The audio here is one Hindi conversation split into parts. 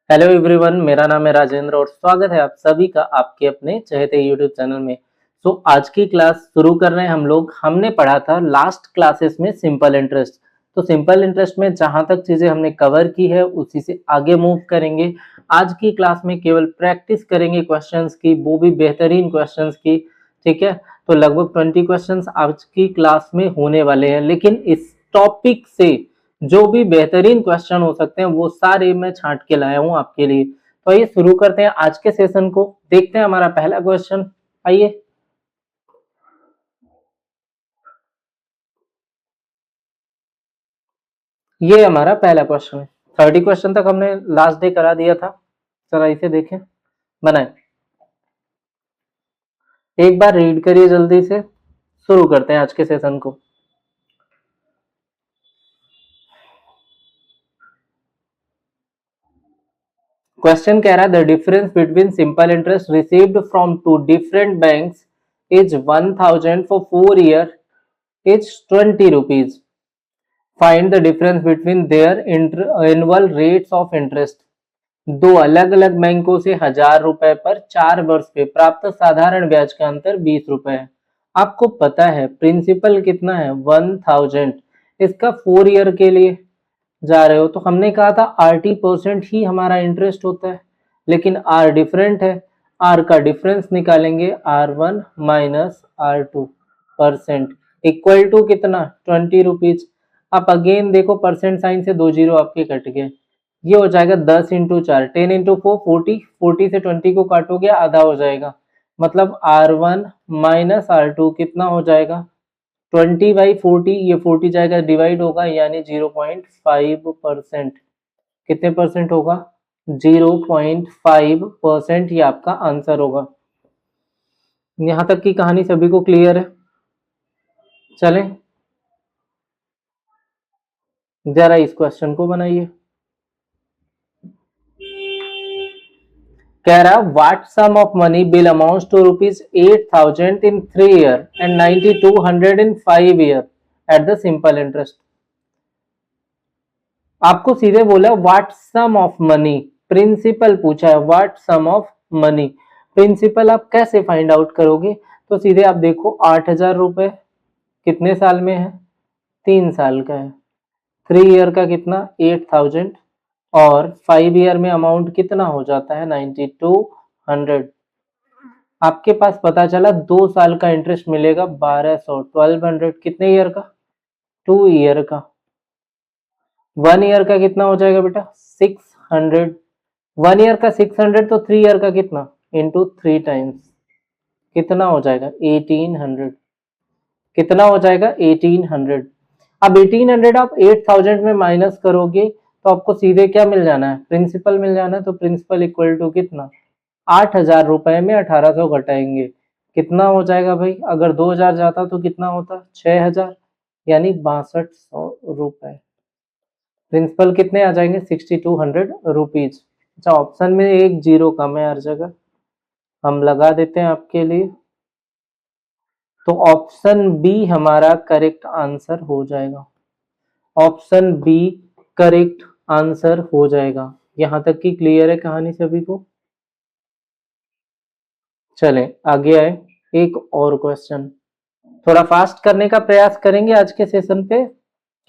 हेलो एवरीवन, मेरा नाम है राजेंद्र और स्वागत है आप सभी का आपके अपने चहेते यूट्यूब चैनल में। आज की क्लास शुरू कर रहे हैं हम लोग। हमने पढ़ा था लास्ट क्लासेस में सिंपल इंटरेस्ट। तो सिंपल इंटरेस्ट में जहां तक चीजें हमने कवर की है उसी से आगे मूव करेंगे। आज की क्लास में केवल प्रैक्टिस करेंगे क्वेश्चंस की, वो भी बेहतरीन क्वेश्चंस की। ठीक है, तो लगभग 20 क्वेश्चंस आज की क्लास में होने वाले हैं, लेकिन इस टॉपिक से जो भी बेहतरीन क्वेश्चन हो सकते हैं वो सारे मैं छांट के लाया हूं आपके लिए। तो आइए शुरू करते हैं आज के सेशन को। देखते हैं हमारा पहला क्वेश्चन। आइए, ये हमारा पहला क्वेश्चन है। 30 क्वेश्चन तक हमने लास्ट डे करा दिया था। चला इसे देखें, बनाए। एक बार रीड करिए जल्दी से, शुरू करते हैं आज के सेशन को। क्वेश्चन कह रहा है the difference between simple interest received from two different banks is 1000 for 4 year is 20 rupees. Find the difference between their annual rates of interest. दो अलग अलग बैंकों से 1000 रुपए पर 4 वर्ष पे प्राप्त साधारण ब्याज का अंतर 20 रुपए है। आपको पता है प्रिंसिपल कितना है, 1000। इसका 4 ईयर के लिए जा रहे हो तो हमने कहा था 80% ही हमारा इंटरेस्ट होता है, लेकिन आर डिफरेंट है। आर का डिफरेंस निकालेंगे, R1 minus R2 % equal to कितना, 20 रुपीज। आप अगेन देखो परसेंट साइन से 2 जीरो आपके कट गए। ये हो जाएगा 10 इंटू 4, 10 इंटू 4 40, 40 से 20 को काटोगे आधा हो जाएगा। मतलब R1 माइनस R2 कितना हो जाएगा, 20/40। ये 40 जाएगा डिवाइड होगा, यानी 0.5%। कितने परसेंट होगा, 0.5%। ये आपका आंसर होगा। यहां तक की कहानी सभी को क्लियर है? चलें जरा इस क्वेश्चन को बनाइए। कह रहा what sum of money bill amounts to ₹8,000 in 3 year and 9200 in 5 year at the simple interest. आपको सीधे बोला what sum of money, principal पूछा है what sum of money. Principal आप कैसे फाइंड आउट करोगे, तो सीधे आप देखो 8,000 रुपए कितने साल में है, 3 साल का है। 3 ईयर का कितना, 8,000, और 5 ईयर में अमाउंट कितना हो जाता है, 9200। आपके पास पता चला 2 साल का इंटरेस्ट मिलेगा 1200, 1200 कितने ईयर का, 2 ईयर का। 1 ईयर का कितना हो जाएगा बेटा, 600। 1 ईयर का 600 तो 3 ईयर का कितना, इंटू 3 टाइम्स कितना हो जाएगा, 1800। कितना हो जाएगा, 1800। अब 1800 आप 8000 में माइनस करोगे तो आपको सीधे क्या मिल जाना है, प्रिंसिपल मिल जाना है। तो प्रिंसिपल इक्वल टू कितना, 8,000 रुपए में 1800 घटाएंगे, कितना हो जाएगा भाई। अगर 2000 जाता तो कितना होता, 6000, यानी 6200 रुपए। प्रिंसिपल कितने आ जाएंगे, 6200 रुपीज। अच्छा, ऑप्शन में एक जीरो कम है हर जगह, हम लगा देते हैं आपके लिए। तो ऑप्शन बी हमारा करेक्ट आंसर हो जाएगा। ऑप्शन बी करेक्ट आंसर हो जाएगा। यहां तक की क्लियर है कहानी सभी को? चलें आगे आए, एक और क्वेश्चन। थोड़ा फास्ट करने का प्रयास करेंगे आज के सेशन पे,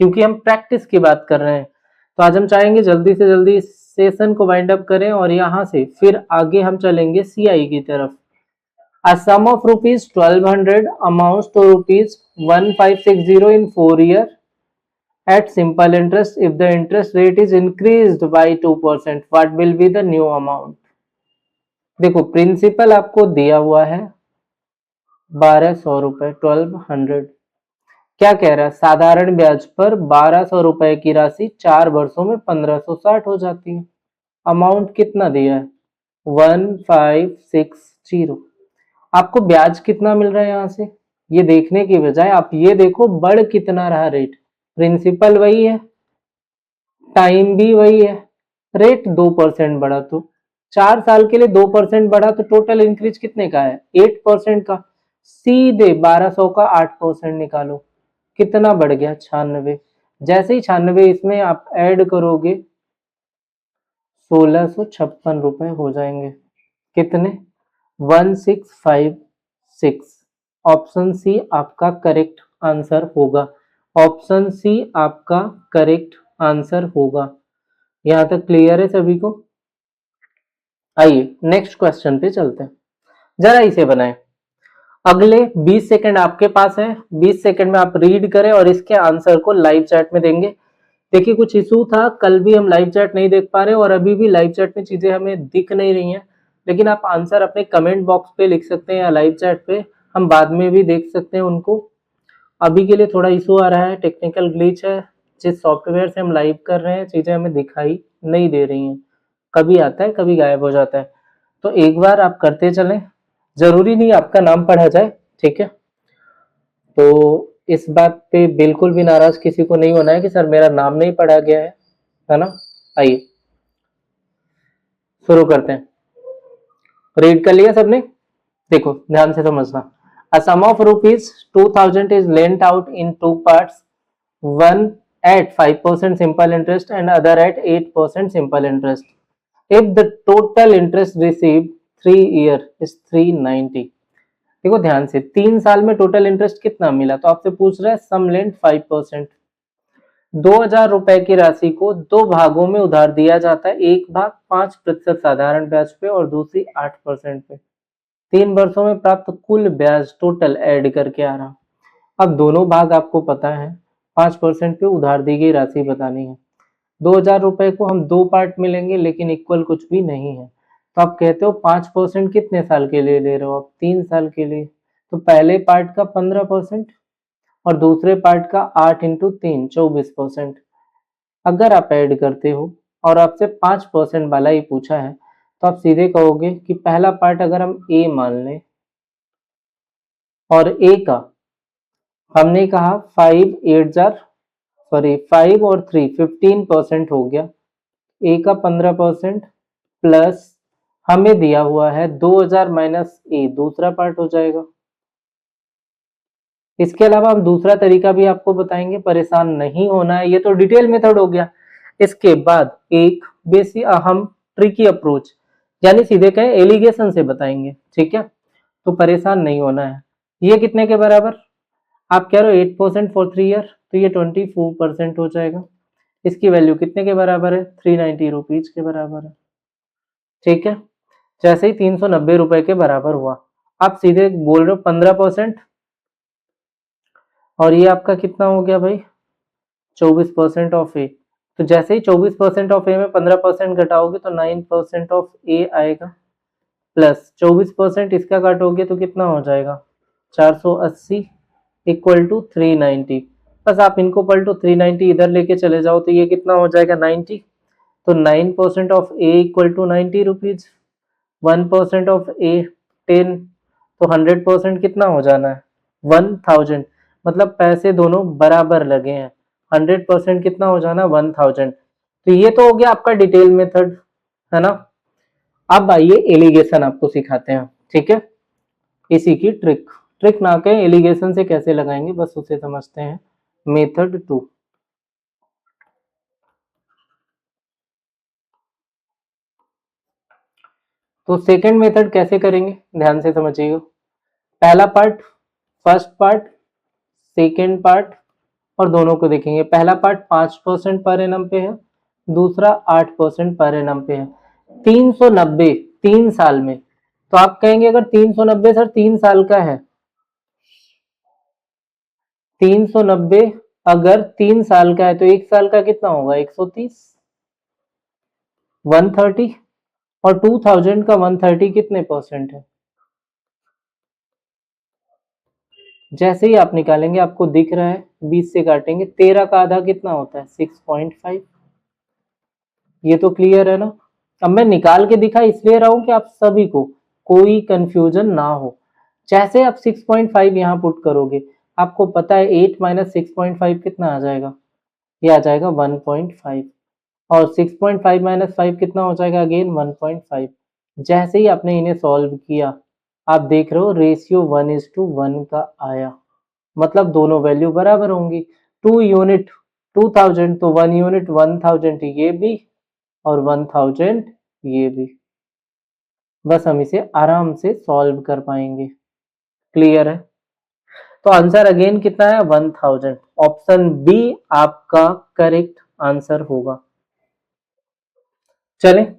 क्योंकि हम प्रैक्टिस की बात कर रहे हैं। तो आज हम चाहेंगे जल्दी से जल्दी इस सेशन को वाइंड अप करें और यहां से फिर आगे हम चलेंगे सीआई की तरफ। A sum of rupees 1200 amounts to rupees 1560 in 4 year at simple interest. If the interest rate is increased by 2%, what will be the new amount? देखो प्रिंसिपल आपको दिया हुआ है 1200 रुपए, 1200। क्या कह रहा है, साधारण ब्याज पर 1200 रुपए की राशि 4 वर्षों में 1560 हो जाती है। अमाउंट कितना दिया है, 1560। आपको ब्याज कितना मिल रहा है यहां से, ये देखने की बजाय आप ये देखो बढ़ कितना रहा रेट। प्रिंसिपल वही है, टाइम भी वही है, रेट 2% बढ़ा। तो 4 साल के लिए 2% बढ़ा तो टोटल इंक्रीज कितने का है, 8% का। सीधे 1200 का 8% निकालो, कितना बढ़ गया, 96। जैसे ही 96 इसमें आप ऐड करोगे 1656 हो जाएंगे। कितने? 1656। ऑप्शन सी आपका करेक्ट आंसर होगा। ऑप्शन सी आपका करेक्ट आंसर होगा। यहां तक क्लियर है सभी को? आइए नेक्स्ट क्वेश्चन पे चलते हैं। जरा इसे बनाएं। अगले 20 सेकंड आपके पास है। 20 सेकंड में आप रीड करें और इसके आंसर को लाइव चैट में देंगे। देखिए कुछ इशू था, कल भी हम लाइव चैट नहीं देख पा रहे और अभी भी लाइव चैट में चीजें हमें दिख नहीं रही हैं, लेकिन आप आंसर अपने कमेंट बॉक्स पे लिख सकते हैं या लाइव चैट पे, हम बाद में भी देख सकते हैं उनको। अभी के लिए थोड़ा इशू आ रहा है, टेक्निकल ग्लिच है। जिस सॉफ्टवेयर से हम लाइव कर रहे हैं चीजें हमें दिखाई नहीं दे रही हैं, कभी आता है कभी गायब हो जाता है। तो एक बार आप करते चलें, जरूरी नहीं आपका नाम पढ़ा जाए, ठीक है? तो इस बात पे बिल्कुल भी नाराज किसी को नहीं होना है कि सर मेरा नाम नहीं पढ़ा गया है ना? आइए शुरू करते हैं। रीड कर लिया सबने? देखो ध्यान से समझना। A sum of rupees 2000 is lent out in two parts, one at 5% simple interest and other at 8% simple interest. If the total interest received 3 year is 390. देखो ध्यान से, 3 साल में टोटल इंटरेस्ट कितना मिला, तो आपसे पूछ रहा है सम लेंट 5%। 2000 रुपए की राशि को दो भागों में उधार दिया जाता है, एक भाग 5% साधारण ब्याज पे और दूसरी 8% पे। 3 वर्षों में प्राप्त कुल ब्याज टोटल ऐड करके आ रहा। अब दोनों भाग आपको पता है, 5% पे उधार दी गई राशि बतानी है। 2000 रुपए को हम दो पार्ट में लेंगे लेकिन इक्वल कुछ भी नहीं है, तो आप कहते हो 5% कितने साल के लिए ले रहे हो आप? 3 साल के लिए। तो पहले पार्ट का 15% और दूसरे पार्ट का 8 इंटू 3 24%। अगर आप ऐड करते हो और आपसे 5% वाला ही पूछा है, तो आप सीधे कहोगे कि पहला पार्ट अगर हम ए मान लें और ए का हमने कहा 5 और 3 15% हो गया, ए का 15% प्लस हमें दिया हुआ है 2000 माइनस ए, दूसरा पार्ट हो जाएगा। इसके अलावा हम दूसरा तरीका भी आपको बताएंगे, परेशान नहीं होना है, ये तो डिटेल मेथड हो गया। इसके बाद एक बेसिक हम ट्रिकी अप्रोच यानी सीधे कहें एलिगेशन से बताएंगे, ठीक है? तो परेशान नहीं होना है। ये कितने के बराबर? आप कह रहे हो 8% फॉर 3 ईयर, तो ये 24% हो जाएगा। इसकी वैल्यू कितने के बराबर है? 390 रुपीज के बराबर है, ठीक है? जैसे ही 390 रुपए के बराबर हुआ, आप सीधे बोल रहे हो 15%, और ये आपका कितना हो गया भाई? 24% ऑफ ए। तो जैसे ही 24% ऑफ ए में 15% घटाओगे तो 9% ऑफ ए आएगा, प्लस 24% इसका काटोगे तो कितना हो जाएगा? 480 इक्वल टू 390। बस आप इनको पलटो, 390 इधर लेके चले जाओ तो ये कितना हो जाएगा? 90। तो 9% of A equal to 90 rupees, 1% of A 10, तो 100% कितना हो जाना है? 1000। मतलब पैसे दोनों बराबर लगे हैं, 100% कितना हो जाना? 1000। तो ये तो हो गया आपका डिटेल मेथड, है ना? अब आइए एलिगेशन आपको सिखाते हैं, ठीक है? इसी की ट्रिक, ट्रिक ना कहें, एलिगेशन से कैसे लगाएंगे बस उसे समझते हैं। मेथड 2। तो सेकंड मेथड कैसे करेंगे ध्यान से समझिएगा। पहला part, first part, second part और दोनों को देखेंगे। पहला पार्ट 5% पर एनम पे है, दूसरा 8% पर एनम पे है। 390 3 साल में, तो आप कहेंगे अगर 390 सर 3 साल का है, 390 अगर 3 साल का है तो 1 साल का कितना होगा? 130, 130। और 2000 का 130 कितने परसेंट है? जैसे ही आप निकालेंगे आपको दिख रहा है 20 से काटेंगे, 13 का आधा कितना होता है? 6.5। ये तो क्लियर है ना? अब मैं निकाल के दिखा इसलिए रहा हूं कि आप सभी को कोई कंफ्यूजन ना हो। जैसे आप 6.5 यहाँ पुट करोगे, आपको पता है 8 माइनस 6.5 कितना आ जाएगा? ये आ जाएगा 1.5। और 6.5 माइनस 5 कितना हो जाएगा? अगेन 1.5। जैसे ही आपने इन्हें सॉल्व किया, आप देख रहे हो रेशियो 1:1 का आया, मतलब दोनों वैल्यू बराबर होंगी। 2 यूनिट 2000 तो 1 यूनिट 1000, ये भी और 1000 ये भी। बस हम इसे आराम से सॉल्व कर पाएंगे। क्लियर है? तो आंसर अगेन कितना है? 1000। ऑप्शन बी आपका करेक्ट आंसर होगा। चलें,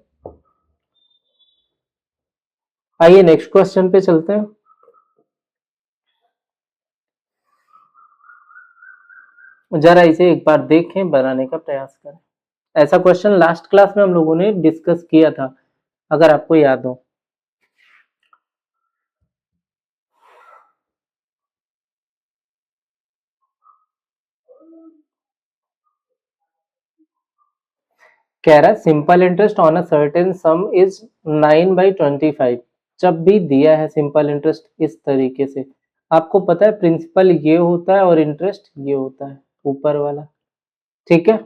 आइए नेक्स्ट क्वेश्चन पे चलते हैं। जरा इसे एक बार देखें, बनाने का प्रयास करें। ऐसा क्वेश्चन लास्ट क्लास में हम लोगों ने डिस्कस किया था, अगर आपको याद हो। कह रहा है simple interest on a certain some is 9/25। जब भी दिया है सिंपल इंटरेस्ट इस तरीके से, आपको पता है प्रिंसिपल ये होता है और इंटरेस्ट ये होता है ऊपर वाला, ठीक है।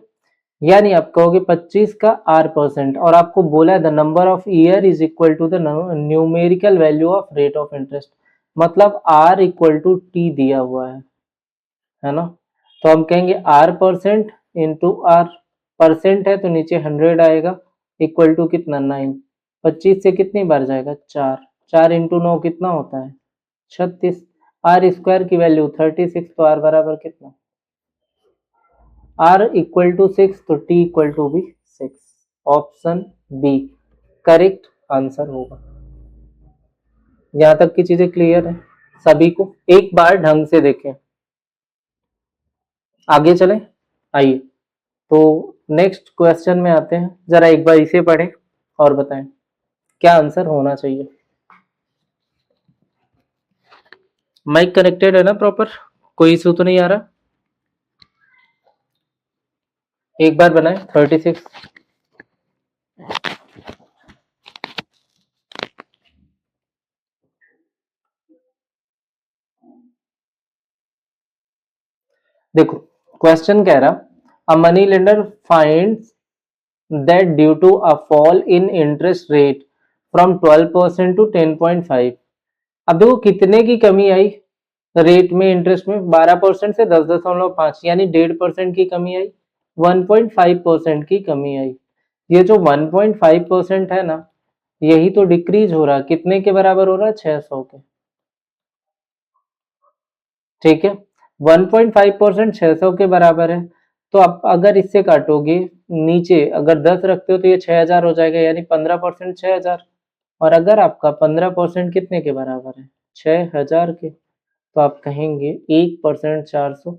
यानी आप कहोगे 25 का r% और आपको बोला है the number of year is equal to the numerical value of rate of interest, मतलब r इक्वल टू टी दिया हुआ है ना। तो हम कहेंगे r% इंटू r, परसेंट है तो नीचे 100 आएगा, इक्वल टू कितना 9। 25 से कितनी बार जाएगा? 4। 4 इंटू 9 कितना होता है? 36। आर स्क्वायर की वैल्यू 36, तो आर बराबर कितना? आर इक्वल टू 6, तो टी इक्वल टू भी 6। ऑप्शन बी करेक्ट आंसर होगा। यहां तक की चीजें क्लियर है सभी को? एक बार ढंग से देखें, आगे चलें। आइए तो नेक्स्ट क्वेश्चन में आते हैं। जरा एक बार इसे पढ़ें और बताएं क्या आंसर होना चाहिए। माइक कनेक्टेड है ना प्रॉपर? कोई इशू तो नहीं आ रहा? एक बार बनाएं। 36। देखो क्वेश्चन कह रहा, a money lender finds that due to a fall in interest rate from 12% to 10.5। अब देखो कितने की कमी आई रेट में, इंटरेस्ट में 12% से 10.5, यानी 1.5% की कमी आई, 1.5% की कमी आई। ये जो 1.5% है ना, यही तो डिक्रीज हो रहा है, कितने के बराबर हो रहा है? 600 के, ठीक है। 1.5% 600 के बराबर है, तो आप अगर इससे काटोगे नीचे, अगर 10 रखते हो तो ये 6000 हो जाएगा, यानी 15% 6000। और अगर आपका 15% कितने के बराबर है? 6000 के, तो आप कहेंगे 1% 400,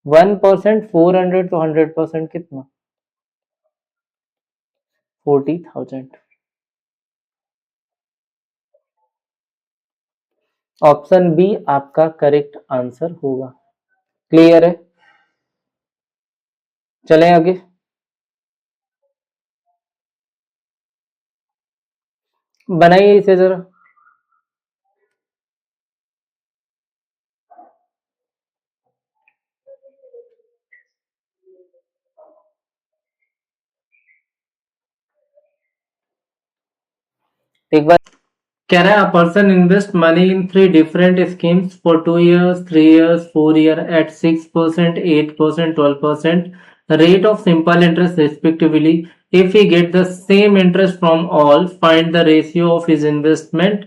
1% 400, तो 100% कितना? 40,000। ऑप्शन बी आपका करेक्ट आंसर होगा। क्लियर है? चलें आगे। बनाइए इसे जरा। एक बार कह रहा है, a person invest money in 3 different schemes for 2 years, 3 years, 4 year at 6%, 8%, 12% rate of simple interest respectively. If he get the same interest from all, find the ratio of his investment।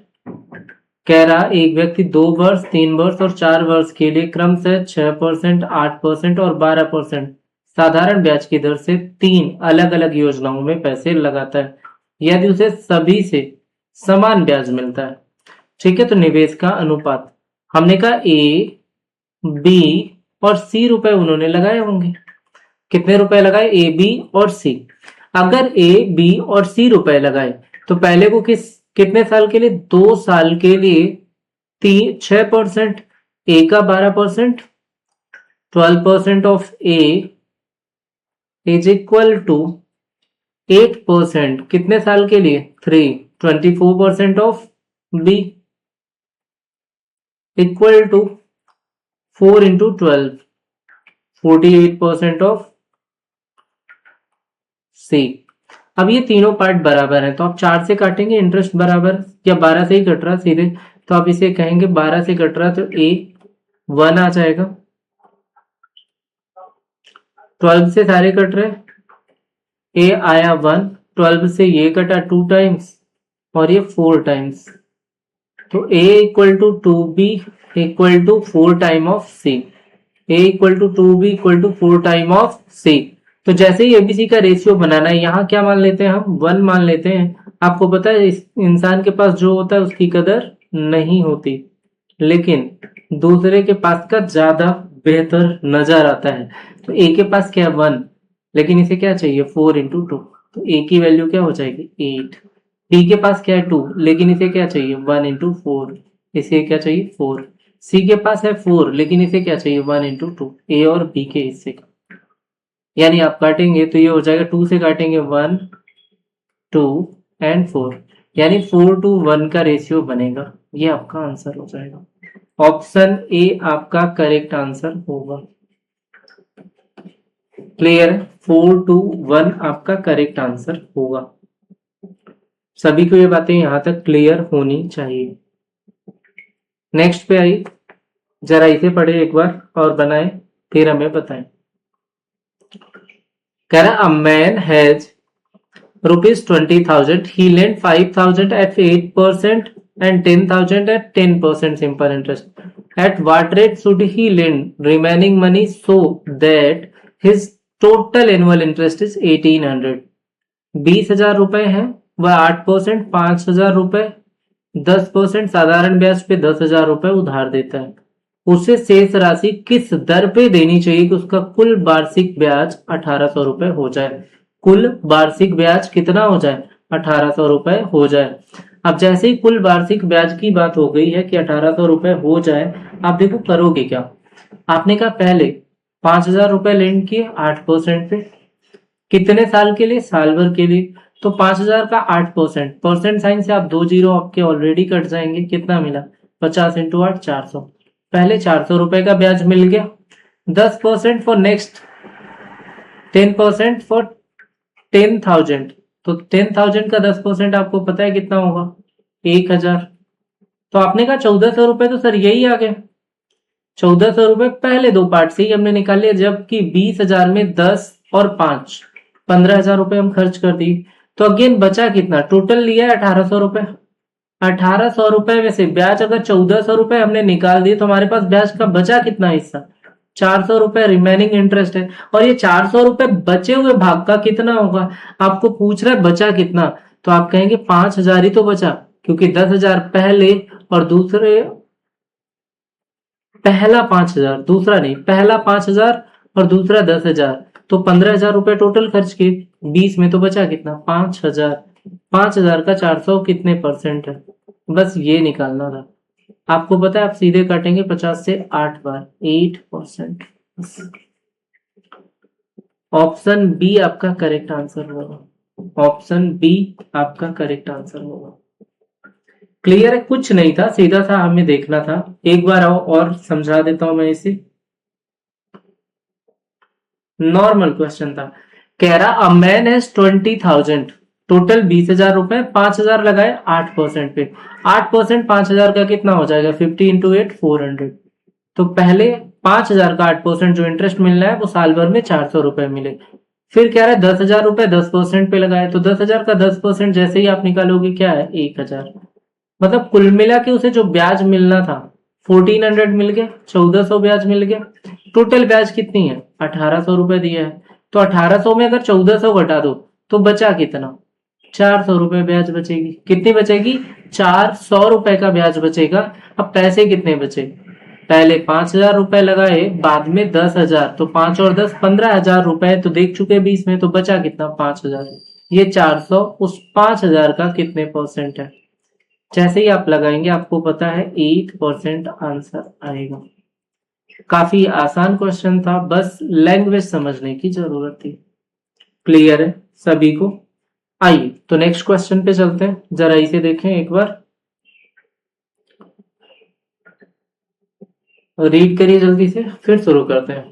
कह रहा एक व्यक्ति 2 वर्ष, 3 वर्ष और 4 वर्ष के लिए क्रमशः 6%, 8% और 12% साधारण ब्याज की दर से 3 अलग अलग योजनाओं में पैसे लगाता है, यदि उसे सभी से समान ब्याज मिलता है, ठीक है। तो निवेश का अनुपात, हमने कहा ए, बी और सी रुपए उन्होंने लगाए होंगे। कितने रुपए लगाए? ए, बी और सी। अगर ए, बी और सी रुपए लगाए तो पहले को कितने साल के लिए? 2 साल के लिए 6%, ए का 12%, 12% of A is equal to 8%, कितने साल के लिए? 3, 24% of B equal to 4 into 12, 48% of C. अब ये तीनों पार्ट बराबर है, तो आप 4 से काटेंगे, इंटरेस्ट बराबर, या 12 से ही कट रहा सीधे, तो आप इसे कहेंगे 12 से कट रहा, तो ए 1 आ जाएगा। 12 से सारे कट रहे, ए आया 1, 12 से ये कटा 2 टाइम्स और ये 4 टाइम्स, तो a equal to 2b equal to 4 time of c, a equal to 2b equal to 4 time of c। तो जैसे ही एबीसी का रेशियो बनाना है, यहाँ क्या मान लेते हैं हम, 1 मान लेते हैं। आपको पता है इस इंसान के पास जो होता है उसकी कदर नहीं होती, लेकिन दूसरे के पास का ज्यादा बेहतर नजर आता है। तो ए के पास क्या है 1, लेकिन इसे क्या चाहिए 4 इंटू 2, तो ए की वैल्यू क्या हो जाएगी 8। बी के पास क्या है 2, लेकिन इसे क्या चाहिए 1 इंटू 4, इसे क्या चाहिए 4। सी के पास है 4, लेकिन इसे क्या चाहिए 1 इंटू 2, ए और बी के हिस्से का। यानी आप काटेंगे तो ये हो जाएगा 2 से काटेंगे 1 2 एंड 4, यानी 4 to 1 का रेशियो बनेगा। ये आपका आंसर हो जाएगा। ऑप्शन ए आपका करेक्ट आंसर होगा। क्लियर? 4 to 1 आपका करेक्ट आंसर होगा। सभी को ये बातें यहां तक क्लियर होनी चाहिए। नेक्स्ट पे आई, जरा इसे पढ़े एक बार और बनाए, फिर हमें बताएं। कह रहा a man has rupees 20,000, he lent 5,000 at 8% and 10,000 at 10% simple interest. At what rate should he lend remaining money so that his total annual interest is 1800? 20,000 रुपए है, वह 8%, 5,000 रुपए, 10% साधारण ब्याज पे 10,000 रुपए उधार देता है। उसे शेष राशि किस दर पे देनी चाहिए कि उसका कुल वार्षिक ब्याज 1,800 रुपए हो जाए। कुल वार्षिक ब्याज कितना हो जाए 1,800 रुपए हो जाए। अब जैसे ही कुल वार्षिक ब्याज की बात हो गई है कि 1,800 रुपए हो जाए, आप देखो करोगे क्या। आपने कहा पहले 5,000 रुपए लेंड किए 8% पे, कितने साल के लिए, साल भर के लिए। तो 5,000 का 8%, परसेंट साइन से आप 2 जीरो आपके ऑलरेडी कट जाएंगे, कितना मिला 50 इंटू 8 400। पहले 400 रुपए का ब्याज मिल गया, 10% फॉर नेक्स्ट, 10% फॉर 10,000, तो 10,000 का 10% आपको पता है कितना होगा 1,000। तो आपने कहा 1,400 रुपए, तो सर यही आ गया 1,400 रुपए पहले दो पार्ट से ही हमने निकाल लिया, जबकि 20,000 में 10 और 5 15,000 रुपए हम खर्च कर दिए। तो अगेन बचा कितना, टोटल लिया है 1,800 रुपए। 1,800 रुपए में से ब्याज अगर 1,400 रुपए हमने निकाल दिए, तो हमारे पास ब्याज का बचा कितना हिस्सा 400 रुपए रिमेनिंग इंटरेस्ट है। और ये 400 रुपए बचे हुए भाग का कितना होगा, आपको पूछ रहा है बचा कितना, तो आप कहेंगे 5,000 ही तो बचा, क्योंकि 10,000 पहले और दूसरे, पहला 5,000 दूसरा नहीं, पहला 5,000 और दूसरा 10,000, तो 15,000 रुपए टोटल खर्च किए, 20 में तो बचा कितना 5,000। 5,000 का 400 कितने परसेंट है, बस ये निकालना था। आपको पता है आप सीधे काटेंगे 50 से 8 बार, 8%। ऑप्शन बी आपका करेक्ट आंसर होगा। ऑप्शन बी आपका करेक्ट आंसर होगा। क्लियर है? कुछ नहीं था, सीधा सा हमें देखना था। एक बार आओ और समझा देता हूं मैं इसे। नॉर्मल क्वेश्चन था, कह रहा अ मैन हैज 20,000, टोटल 20,000 रुपए, 5,000 लगाए 8% पे, 8% 5,000 का कितना हो जाएगा 50 इंटू 8 400। तो पहले 5,000 का 8% जो इंटरेस्ट मिल रहा है वो साल भर में 400 रुपए मिले। फिर क्या है 10,000 रुपए 10% पे लगाए, तो 10,000 का 10% जैसे ही आप निकालोगे क्या है 1,000। मतलब कुल मिला के उसे जो ब्याज मिलना था 1,400 मिल गया, 1,400 ब्याज मिल गया। टोटल ब्याज कितनी है 1,800 रुपए दिया है, तो 1,800 में अगर 1,400 घटा दो तो बचा कितना 400 रुपए ब्याज बचेगी। कितनी बचेगी 400 रुपए का ब्याज बचेगा। अब पैसे कितने बचे, पहले 5,000 रुपए लगाए, बाद में 10,000, तो 5 और 10 15,000 रुपए तो देख चुके 20 में, तो बचा कितना 5,000। ये 400 उस 5,000 का कितने परसेंट है, जैसे ही आप लगाएंगे आपको पता है 8% आंसर आएगा। काफी आसान क्वेश्चन था, बस लैंग्वेज समझने की जरूरत थी। क्लियर है सभी को? आइए तो नेक्स्ट क्वेश्चन पे चलते हैं, जरा इसे देखें एक बार, रीड करिए जल्दी से, फिर शुरू करते हैं।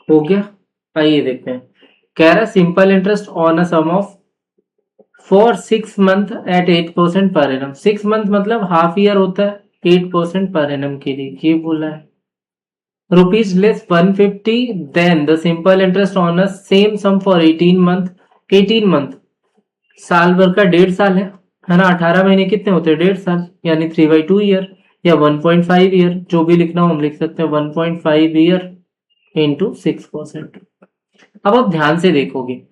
हो गया? आइए देखते हैं। कह रहा है simple interest on a sum of for 6 month at 8% per annum. 6 month मतलब हाफ ईयर होता है, 8% पर एनम के लिए ये बोला है। Rupees less 150, then the simple interest on a same sum for 18 month. 18 month साल भर का 1.5 साल है ना। 18 महीने कितने होते हैं? 1.5 साल, यानी 3/2 ईयर या 1.5 ईयर, जो भी लिखना हो हम लिख सकते हैं। 1.5 ईयर इंटू 6%। अब आप ध्यान से देखोगे,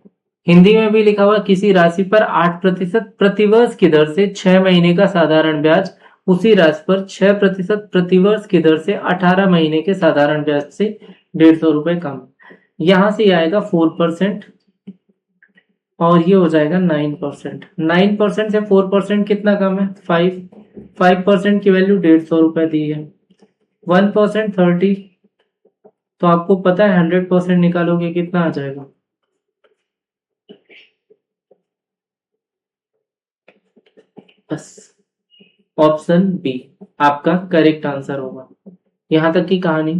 हिंदी में भी लिखा हुआ किसी राशि पर 8% प्रतिवर्ष की दर से 6 महीने का साधारण ब्याज, उसी राशि पर 6% प्रतिवर्ष की दर से 18 महीने के साधारण ब्याज से 150 रुपए कम। यहां से आएगा 4% और ये हो जाएगा 9%। 9% से 4% कितना कम है? 5% की वैल्यू 150 रुपए दी है। 1% 30, तो आपको पता है 100% निकालोगे कितना आ जाएगा? बस ऑप्शन बी आपका करेक्ट आंसर होगा। यहां तक की कहानी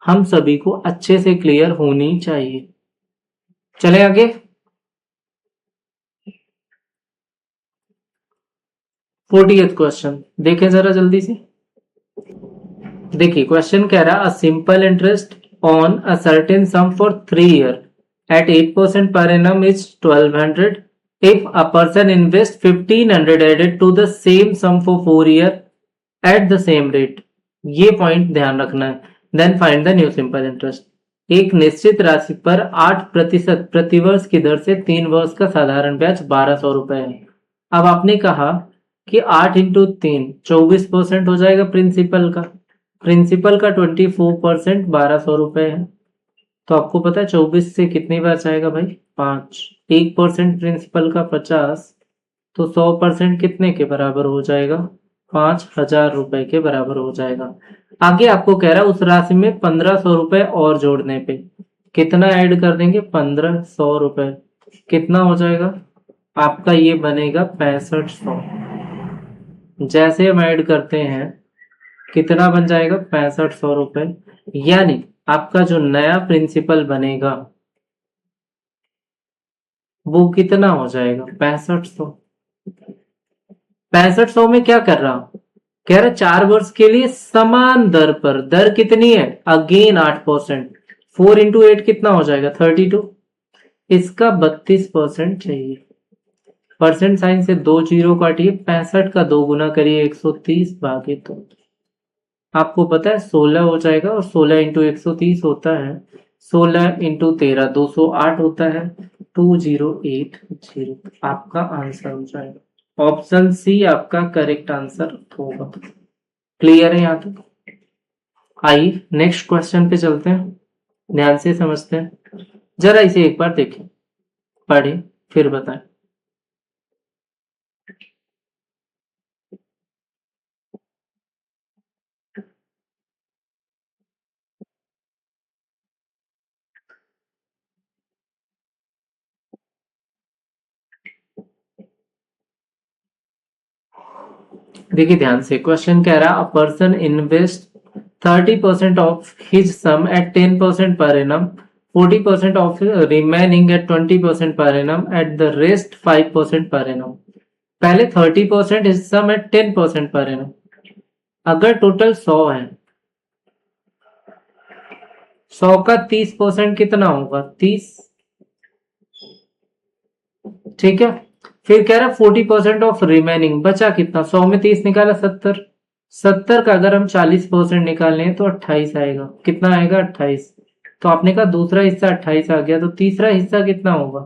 हम सभी को अच्छे से क्लियर होनी चाहिए। चले आगे। 40th क्वेश्चन देखें जरा जल्दी से। देखिए क्वेश्चन कह रहा a simple interest on a certain sum for 3 year at 8% per annum is 1200 if a person invests 1500 added to the same sum for 4 year at the same rate। ये पॉइंट ध्यान रखना है। Then find the new simple interest. एक निश्चित राशि पर 8% प्रतिवर्ष की दर से 3 वर्ष का साधारण ब्याज 1200 रुपए है। अब आपने कहा कि 8 इंटू 3 24% हो जाएगा प्रिंसिपल का। प्रिंसिपल का 24% 1200 रुपए है। तो आपको पता है 24 से कितनी बार जाएगा भाई? 5। 1% प्रिंसिपल का 50, तो 100% कितने के बराबर हो जाएगा? 5000 रुपए के बराबर हो जाएगा। आगे आपको कह रहा है उस राशि में 1500 रुपए और जोड़ने पे कितना ऐड कर देंगे? 1500 रुपए। कितना हो जाएगा आपका? ये बनेगा 6500। जैसे हम ऐड करते हैं कितना बन जाएगा? 6500 रुपए। यानी आपका जो नया प्रिंसिपल बनेगा वो कितना हो जाएगा? 6500। 6500 में क्या कर रहा हूं? कह रहा 4 वर्ष के लिए समान दर पर। दर कितनी है? अगेन 8%। 4 इंटू 8 कितना हो जाएगा? 32। इसका 32% चाहिए। परसेंट साइन से 2 जीरो काटिए, 65 का 2 गुना करिए 130 भागे 2। आपको पता है 16 हो जाएगा, और 16 इंटू 130 होता है 16 इंटू 13 208 होता है 2080। आपका आंसर हो जाएगा ऑप्शन सी आपका करेक्ट आंसर होगा। क्लियर है यहाँ तक? आइए नेक्स्ट क्वेश्चन पे चलते हैं, ध्यान से समझते हैं। जरा इसे एक बार देखें, पढ़ें, फिर बताएं। देखिए ध्यान से, क्वेश्चन कह रहा a person invest 30% of his sum at 10% per annum, 40% of remaining eight 20% per annum, at the rest 5% per annum. पहले 30% his sum at 10% per annum. अगर टोटल 100 है, 100 का 30% कितना होगा? 30। ठीक है। फिर कह रहा 40% ऑफ रिमेनिंग, बचा कितना? 100 में 30 निकाला 70। 70 का अगर हम 40% निकालें तो 28 आएगा। कितना आएगा? 28। तो आपने कहा दूसरा हिस्सा 28 आ गया, तो तीसरा हिस्सा कितना होगा?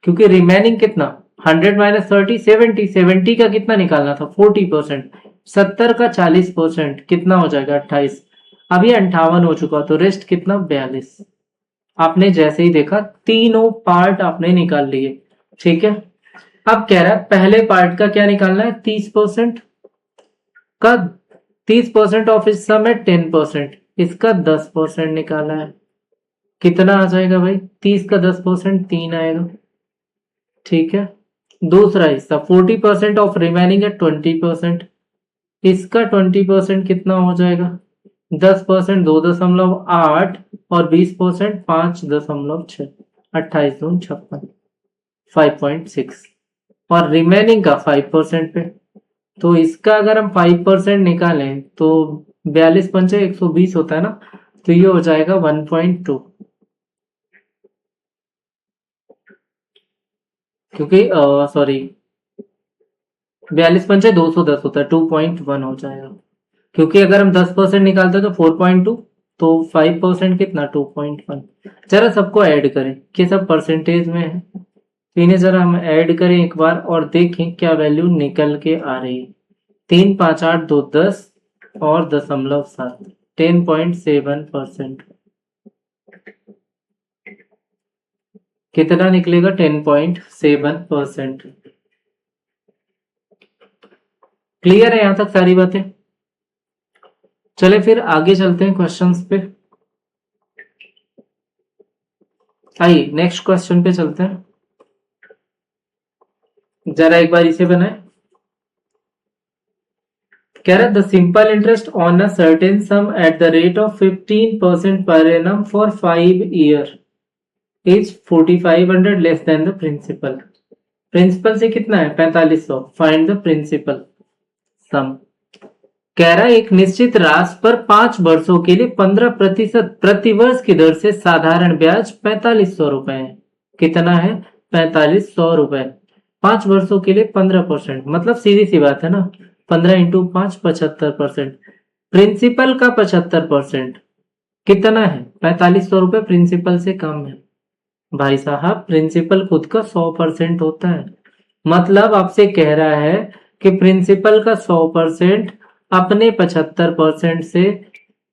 क्योंकि रिमेनिंग कितना? 100 माइनस 30 70। 70 का कितना निकालना था? 40%। 70 का 40% कितना हो जाएगा? 28। अब ये 58 हो चुका, तो रेस्ट कितना? 42। आपने जैसे ही देखा तीनों पार्ट आपने निकाल लिए। ठीक है। अब कह रहा है पहले पार्ट का क्या निकालना है? 30% का 30% ऑफ इस सम है 10%, इसका 10% निकाला है। कितना आ जाएगा भाई? 30 का 10% 3 आएगा। ठीक है। दूसरा हिस्सा 40% ऑफ रिमेनिंग है 20%, इसका 20% कितना हो जाएगा? 10% 2.8 और 20% 5.6। 28 दूनी 56, 5.6। और रिमेनिंग का 5% पे। तो इसका अगर हम 5% निकालें तो 42 × 120 होता है ना, तो ये हो जाएगा 1.2, क्योंकि सॉरी 42 × 210 होता है, 2.1 हो जाएगा। क्योंकि अगर हम 10% निकालते हैं तो 4.2, तो 5% कितना 2.1। जरा सबको ऐड करें कि सब परसेंटेज में है, तो इन्हें जरा हम ऐड करें एक बार और देखें क्या वैल्यू निकल के आ रही है। 3 5 8 2 10 और 0.7, 10.7%। कितना निकलेगा 10.7%। क्लियर है यहां तक सारी बातें? चले फिर आगे चलते हैं क्वेश्चंस पे। आइए नेक्स्ट क्वेश्चन पे चलते हैं, जरा एक बार इसे बनाए। कह रहा है the simple interest on a certain sum at the rate of 15% per annum for 5 year is 4500 less than the principal. Principal से कितना है 4500, फाइंड द प्रिंसिपल सम। कह रहा है एक निश्चित राशि पर 5 वर्षों के लिए 15% प्रतिवर्ष की दर से साधारण ब्याज 4500 रुपए है। कितना है 4500 रुपए। 5 वर्षों के लिए 15%, मतलब सीधी सी बात है ना, 15 × 5 75%। प्रिंसिपल का 75% कितना है 4500 रुपए, प्रिंसिपल से कम है। भाई साहब प्रिंसिपल खुद का 100% होता है, मतलब आपसे कह रहा है कि प्रिंसिपल का 100% अपने 75% से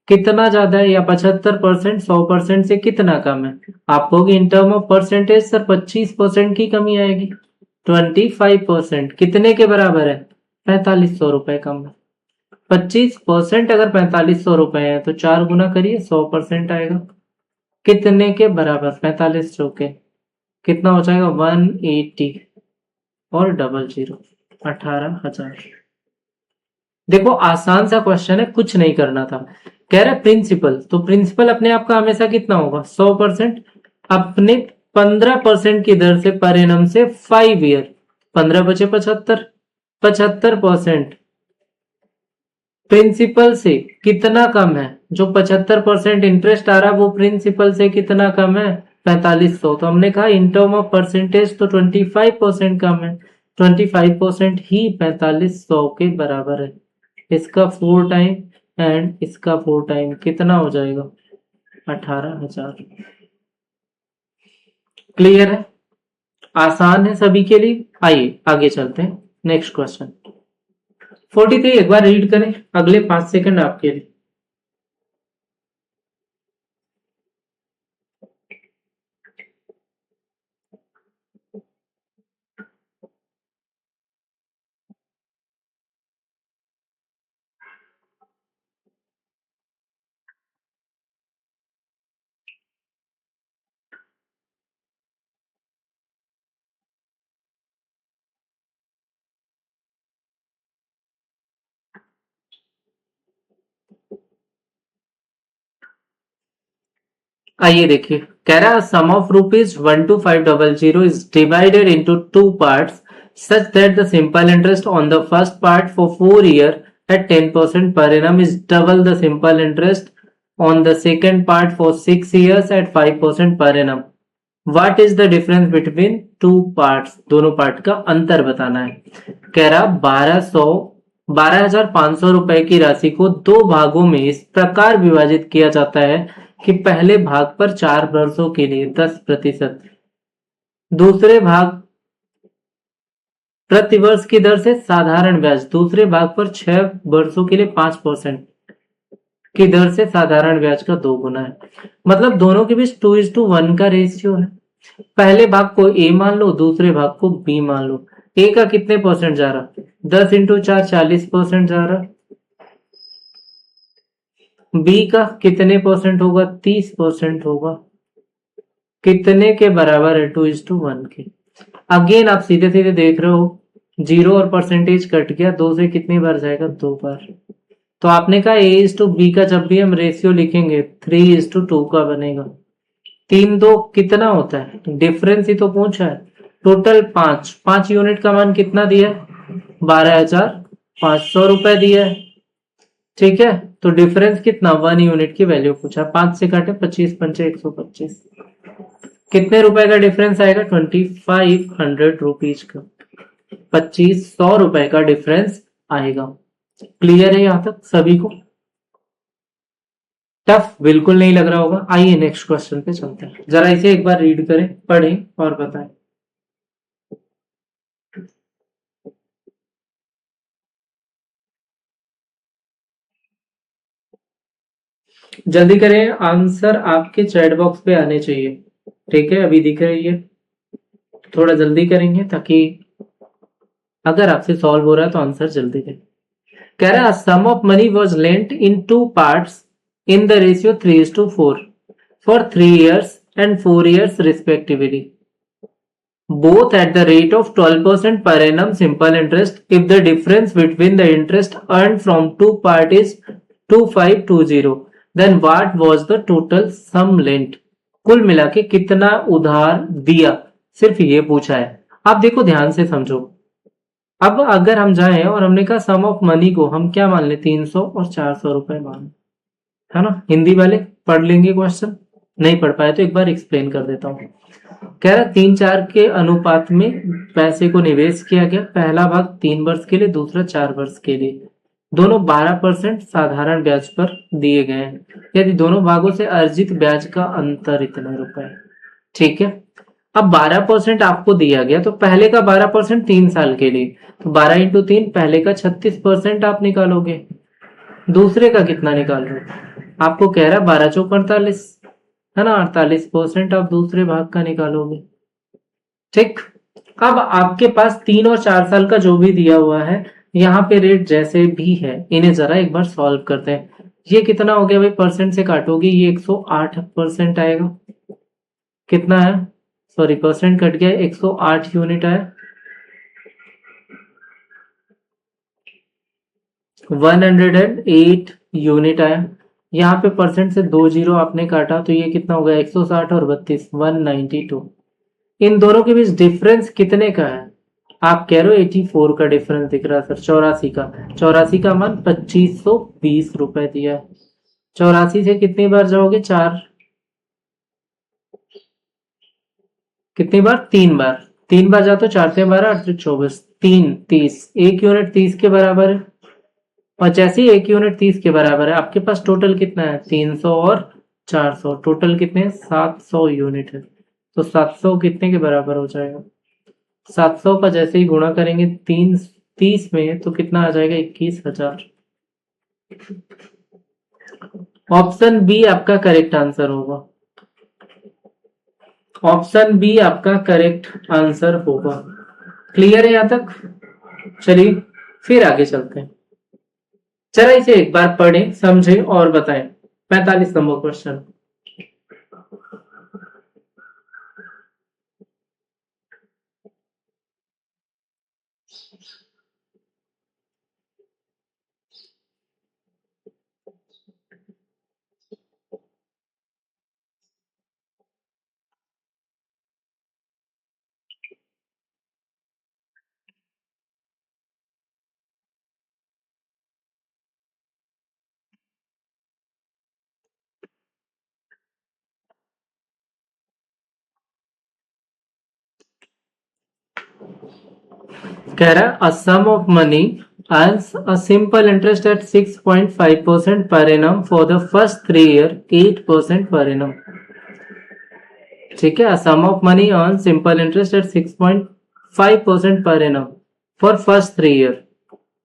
कितना ज्यादा है, या 75% 100% से कितना कम है। आपको in term of percentage sir 25% की कमी आएगी। 25% कितने के बराबर है 4500 रुपए कम है। 25% अगर 4500 रुपए है तो 4 गुना करिए 100% आएगा। कितने के बराबर 4500 के, कितना हो जाएगा 180 और 00, 18,000। देखो आसान सा क्वेश्चन है, कुछ नहीं करना था। कह रहा है प्रिंसिपल, तो प्रिंसिपल अपने आप का हमेशा कितना होगा 100%, अपने 15% की दर से पर एनम से 5 ईयर, 15 बचे 75, 75% प्रिंसिपल से कितना कम है, जो 75% इंटरेस्ट आ रहा है वो प्रिंसिपल से कितना कम है 4500। तो हमने कहा इन टर्म ऑफ परसेंटेज तो 25% कम है, 25% ही 4500 के बराबर है। इसका 4 टाइम एंड इसका 4 टाइम कितना हो जाएगा 18,000। क्लियर है, आसान है सभी के लिए। आइए आगे चलते हैं नेक्स्ट क्वेश्चन 43। एक बार रीड करें, अगले 5 सेकंड आपके लिए। आइए देखिए, कह रहा है sum of rupees 12500 is divided into 2 parts such that the simple interest on the first part for 4 year at 10% per annum is double the simple interest on the second part for 6 years at 5% per annum. What is the difference between two parts? दोनों पार्ट का अंतर बताना है। कह रहा 12,500 रुपए की राशि को 2 भागों में इस प्रकार विभाजित किया जाता है कि पहले भाग पर 4 वर्षों के लिए 10%, दूसरे भाग प्रतिवर्ष की दर से साधारण ब्याज, दूसरे भाग पर 6 वर्षों के लिए 5% की दर से साधारण ब्याज का 2 गुना है। मतलब दोनों के बीच 2:1 का रेशियो है। पहले भाग को ए मान लो, दूसरे भाग को बी मान लो। ए का कितने परसेंट जा रहा 10 × 4 40% जा रहा, बी का कितने परसेंट होगा 30% होगा। कितने के बराबर है 2:1 के। अगेन आप सीधे सीधे देख रहे हो, 0 और परसेंटेज कट गया, 2 से कितनी बार जाएगा 2 बार। तो आपने कहा A:B का जब भी हम रेशियो लिखेंगे 3:2 का बनेगा। 3 2 कितना होता है, डिफरेंस ही तो पूछा है। टोटल 5 यूनिट का मान कितना दिया है? 12,500 रुपए दिया है। ठीक है, तो डिफरेंस कितना? 1 यूनिट की वैल्यू पूछा। 5 से काटे 25 पंचे 125, कितने रुपए का डिफरेंस आएगा? 2500 रुपीज का, 2500 रुपए का डिफरेंस आएगा। क्लियर है यहां तक सभी को? टफ बिल्कुल नहीं लग रहा होगा। आइए नेक्स्ट क्वेश्चन पे चलते हैं। जरा इसे एक बार रीड करें, पढ़ें और बताएं। जल्दी करें, आंसर आपके चैट बॉक्स पे आने चाहिए। ठीक है, अभी दिख रही है, थोड़ा जल्दी करेंगे ताकि अगर आपसे सॉल्व हो रहा है तो आंसर जल्दी दें। कह रहा है sum of money was lent in 2 parts in the ratio 3:4 for 3 years and 4 years respectively, both at the rate of 12% per annum simple interest if the difference between the interest earned from 2 parties 2520, then what was the total sum lent? कुल मिला के कितना उधार दिया, सिर्फ ये पूछा है। आप देखो ध्यान से समझो। अब अगर हम जाएं और हमने कहा सम ऑफ मनी को हम क्या मान ले? 300 और 400 रुपए मान, है ना? हिंदी वाले पढ़ लेंगे क्वेश्चन, नहीं पढ़ पाए तो एक बार एक्सप्लेन कर देता हूँ। कह रहा 3-4 के अनुपात में पैसे को निवेश किया गया। पहला भाग 3 वर्ष के लिए, दूसरा 4 वर्ष के लिए। दोनों 12% साधारण ब्याज पर दिए गए हैं। यदि दोनों भागों से अर्जित ब्याज का अंतर इतने रुपए। ठीक है, अब 12% आपको दिया गया तो पहले का 12% 3 साल के लिए, तो 12 इंटू 3, पहले का 36% आप निकालोगे। दूसरे का कितना निकाल रहे हो? आपको कह रहा है 12 चौक 48, है ना? 48% आप दूसरे भाग का निकालोगे। ठीक, अब आपके पास 3 और 4 साल का जो भी दिया हुआ है, यहाँ पे रेट जैसे भी है, इन्हें जरा एक बार सॉल्व करते हैं। ये कितना हो गया भाई? परसेंट से काटोगे ये 108% आएगा। कितना है? सॉरी, परसेंट कट गया, 108 यूनिट आया। 108 यूनिट आया। यहाँ पे परसेंट से 2 जीरो आपने काटा तो ये कितना हो गया? 160 और 32, 192। इन दोनों के बीच डिफरेंस कितने का है? आप कह रहे हो 84 का डिफरेंस दिख रहा है सर। 84 का, 84 का मान 2520 रुपए दिया है। 84 से कितनी बार जाओगे? 4, कितनी बार? 3 बार। 3 बार जाते हो, 4 से 12, 8 से 24, 3 30, 1 यूनिट 30 के बराबर है। और जैसे ही 1 यूनिट 30 के बराबर है, आपके पास टोटल कितना है? 300 और 400, टोटल कितने? 700 यूनिट है। तो 700 कितने के बराबर हो जाएगा? 700 का जैसे ही गुणा करेंगे 30 में तो कितना आ जाएगा? 21,000। ऑप्शन बी आपका करेक्ट आंसर होगा। ऑप्शन बी आपका करेक्ट आंसर होगा। क्लियर है यहां तक? चलिए फिर आगे चलते हैं। चलो इसे एक बार पढ़ें, समझें और बताएं। 45 नंबर क्वेश्चन। कह रहा है a sum of money earns a simple interest at 6.5% per annum for the first 3 year, 8% per annum. ठीक है, sum of money earn simple interest at 6.5% per annum for first 3 year.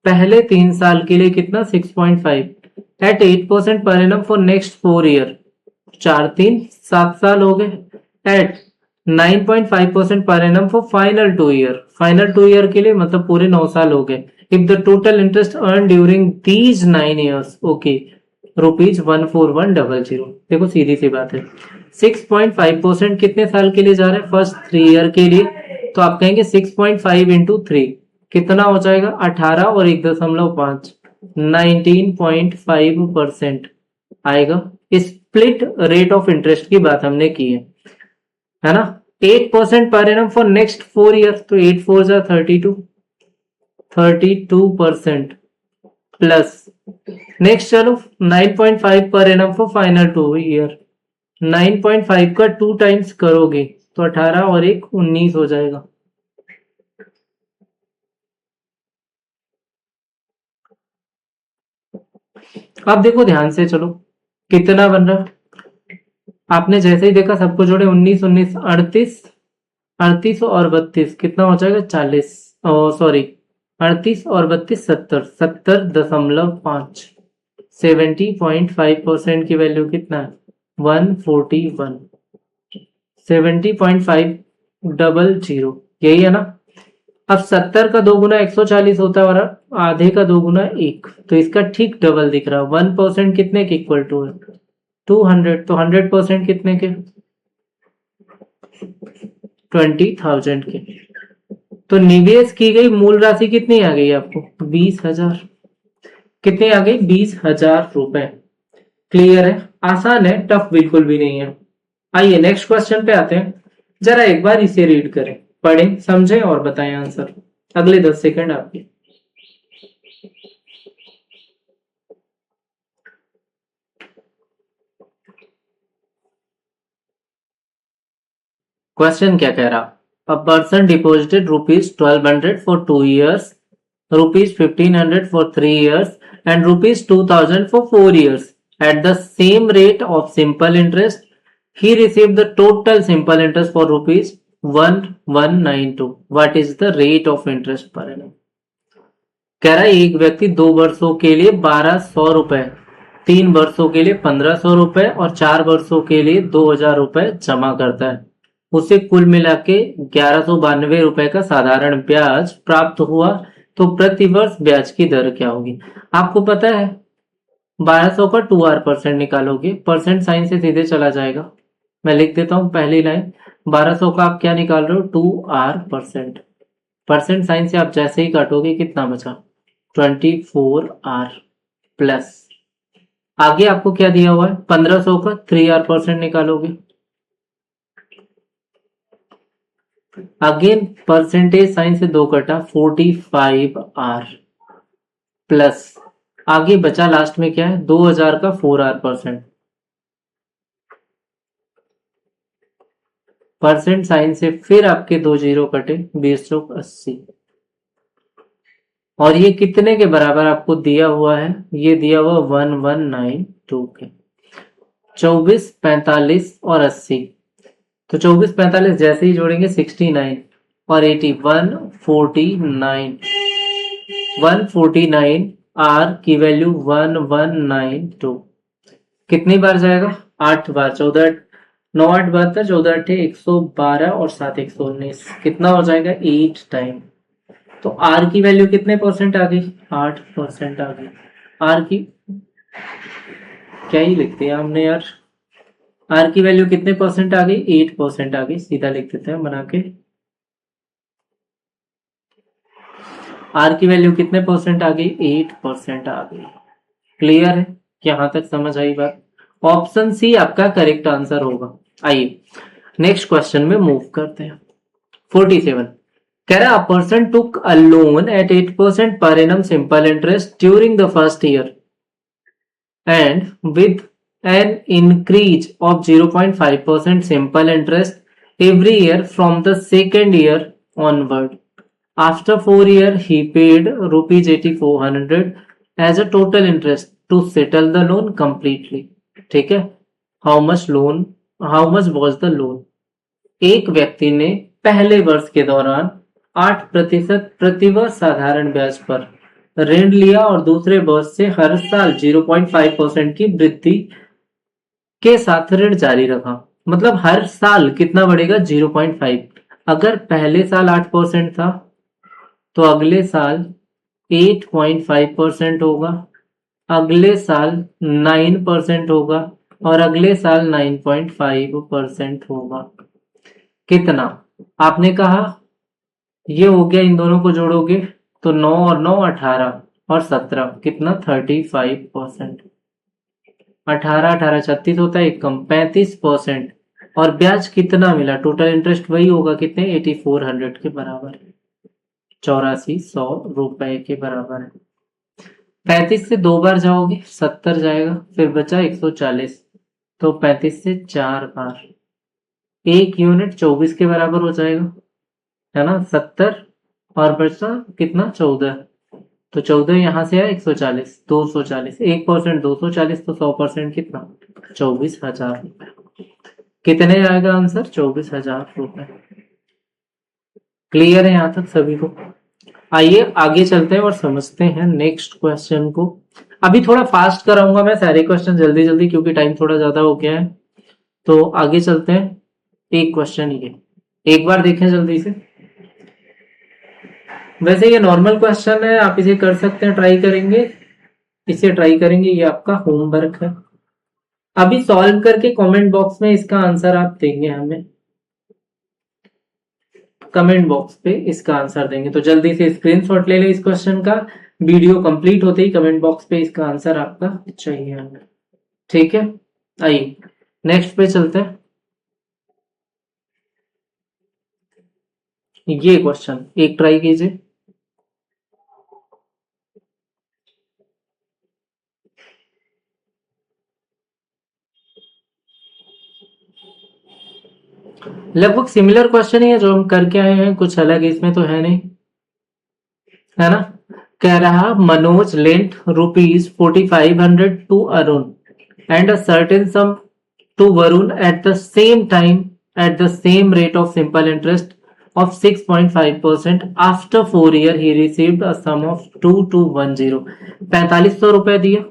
पहले 3 साल के लिए कितना? 6.5 eight 8% per annum for next 4 year. 4 3 7 साल हो गए। At 9.5% per annum for final 2 year. Final 2 year के लिए मतलब पूरे 9 साल हो गए। If the total interest earn during these 9 years, okay, ₹141,000। देखो सीधी सी बात है। 6.5% कितने साल के लिए जा रहे हैं? फर्स्ट 3 ईयर के लिए। तो आप कहेंगे 6.5 इंटू 3 कितना हो जाएगा? 18 और 1.5, 19.5% आएगा। स्प्लिट रेट ऑफ इंटरेस्ट की बात हमने की है ना? 8% per annum for next 4 year, तो 8 4 जा 32% प्लस नेक्स्ट चलो 9.5 per annum for final 2 year. 9.5 का 2 टाइम्स करोगे तो 18 और 1 19 हो जाएगा। अब देखो ध्यान से, चलो कितना बन रहा, आपने जैसे ही देखा सबको जोड़े 19 19 38 38 और 32 कितना हो जाएगा 40, सॉरी 38 और 32 70 70.5 70.5% की वैल्यू कितना है 141 70.500, यही है ना। अब 70 का 2 गुना 140 होता है और आधे का 2 गुना 1, तो इसका ठीक डबल दिख रहा है। 1% कितने के इक्वल टू है 200, तो 100% कितने के 20,000 के। तो निवेश की गई मूल राशि कितनी आ गई आपको 20,000, कितनी आ गई 20,000 रुपए। क्लियर है, आसान है, टफ बिल्कुल भी नहीं है। आइए नेक्स्ट क्वेश्चन पे आते हैं, जरा एक बार इसे रीड करें, पढ़ें, समझें और बताएं आंसर। अगले 10 सेकंड आपके। क्वेश्चन क्या कह रहा, a person deposited ₹1200 for 2 years, ₹1500 for 3 years and ₹2000 for 4 years at the same rate of simple interest. He received the total simple interest for ₹1192. What is the rate of interest per annum? कह रहा है एक व्यक्ति 2 वर्षों के लिए 1200 रुपए, 3 वर्षों के लिए 1500 रुपए और 4 वर्षों के लिए 2000 रुपए जमा करता है। उसे कुल मिला के 1192 रुपए का साधारण ब्याज प्राप्त हुआ, तो प्रति वर्ष ब्याज की दर क्या होगी। आपको पता है 1200 का 2r% निकालोगे, परसेंट साइन से सीधे चला जाएगा। मैं लिख देता हूं पहली लाइन, 1200 का आप क्या निकाल रहे हो 2r%, परसेंट साइन से आप जैसे ही काटोगे कितना बचा 24r प्लस, आगे आपको क्या दिया हुआ है 1500 का 3r% निकालोगे, अगेन परसेंटेज साइन से 2 कटा 45r प्लस, आगे बचा लास्ट में क्या है 2000 का 4r%, परसेंट साइन से फिर आपके 2 जीरो कटे 20 चौक 80, और ये कितने के बराबर आपको दिया हुआ है, ये दिया हुआ 1192 के। 24 45 और 80, तो 24 45 जैसे ही जोड़ेंगे 69 और 80 149 आर की वैल्यू 1192 कितनी बार जाएगा 8 बार, 14 9 8 72 14 8 112 और 7 119, कितना हो जाएगा 8 टाइम। तो आर की वैल्यू कितने परसेंट आ गई 8% आ गई। आर की क्या ही लिखते हैं हमने यार, आर की वैल्यू कितने परसेंट आ गई 8% आ गई, सीधा लिख देते हैं बना के। आर की वैल्यू कितने परसेंट आ गई 8% आ गई। क्लियर है, यहां तक समझ आई बात। ऑप्शन सी आपका करेक्ट आंसर होगा। आइए नेक्स्ट क्वेश्चन में मूव करते हैं। 47 कह रहा, a person took a loan at 8% per annum simple interest during the first year and with an increase of 0.5% simple interest every year from the second year onward. After 4 years, he paid rupees 8400 as a total interest to settle the loan completely. ठीक है, how much was the loan? एक व्यक्ति ने पहले वर्ष के दौरान 8% प्रतिवर्ष साधारण ब्याज पर ऋण लिया और दूसरे वर्ष से हर साल 0.5% की वृद्धि के साथ ऋण जारी रखा। मतलब हर साल कितना बढ़ेगा 0.5, अगर पहले साल 8% था तो अगले साल 8.5% होगा, अगले साल 9% होगा और अगले साल 9.5% होगा। कितना आपने कहा, ये हो गया, इन दोनों को जोड़ोगे तो 9 और 9 18 और 17 कितना 35%। 18 18 36 होता है, एक कम 35%। और ब्याज कितना मिला, टोटल इंटरेस्ट वही होगा कितने, 8400 के बराबर, 8400 रुपए के बराबर है। 35 से 2 बार जाओगे 70 जाएगा, फिर बचा 140, तो 35 से 4 बार 1 यूनिट 24 के बराबर हो जाएगा, है ना, 70 और बचा कितना 14, तो 14 यहाँ से आया 140, 240, 1% 240, तो 100% कितना 24,000 रुपए। कितने आएगा आंसर, 24,000 रुपए। क्लियर है यहाँ तक सभी को? आइए आगे चलते हैं और समझते हैं नेक्स्ट क्वेश्चन को। अभी थोड़ा फास्ट कराऊंगा मैं सारे क्वेश्चन जल्दी जल्दी, क्योंकि टाइम थोड़ा ज्यादा हो गया है। तो आगे चलते हैं, एक क्वेश्चन ये एक बार देखें जल्दी से। वैसे ये नॉर्मल क्वेश्चन है, आप इसे कर सकते हैं, ट्राई करेंगे, इसे ट्राई करेंगे, ये आपका होमवर्क है। अभी सॉल्व करके कमेंट बॉक्स में इसका आंसर आप देंगे, हमें कमेंट बॉक्स पे इसका आंसर देंगे। तो जल्दी से स्क्रीनशॉट ले ले इस क्वेश्चन का, वीडियो कंप्लीट होते ही कमेंट बॉक्स पे इसका आंसर आपका चाहिए हमें, ठीक है। आइए नेक्स्ट पे चलते हैं। ये क्वेश्चन एक ट्राई कीजिए। लगभग सिमिलर क्वेश्चन ही है जो हम करके आए हैं, कुछ अलग इसमें तो है नहीं, है ना। कह रहा Manoj lent ₹4500 to Arun and a certain sum to Varun at the same time at the same rate of simple interest of 6.5%. After 4 years he received a sum of 2210। 4500 रुपए दिए,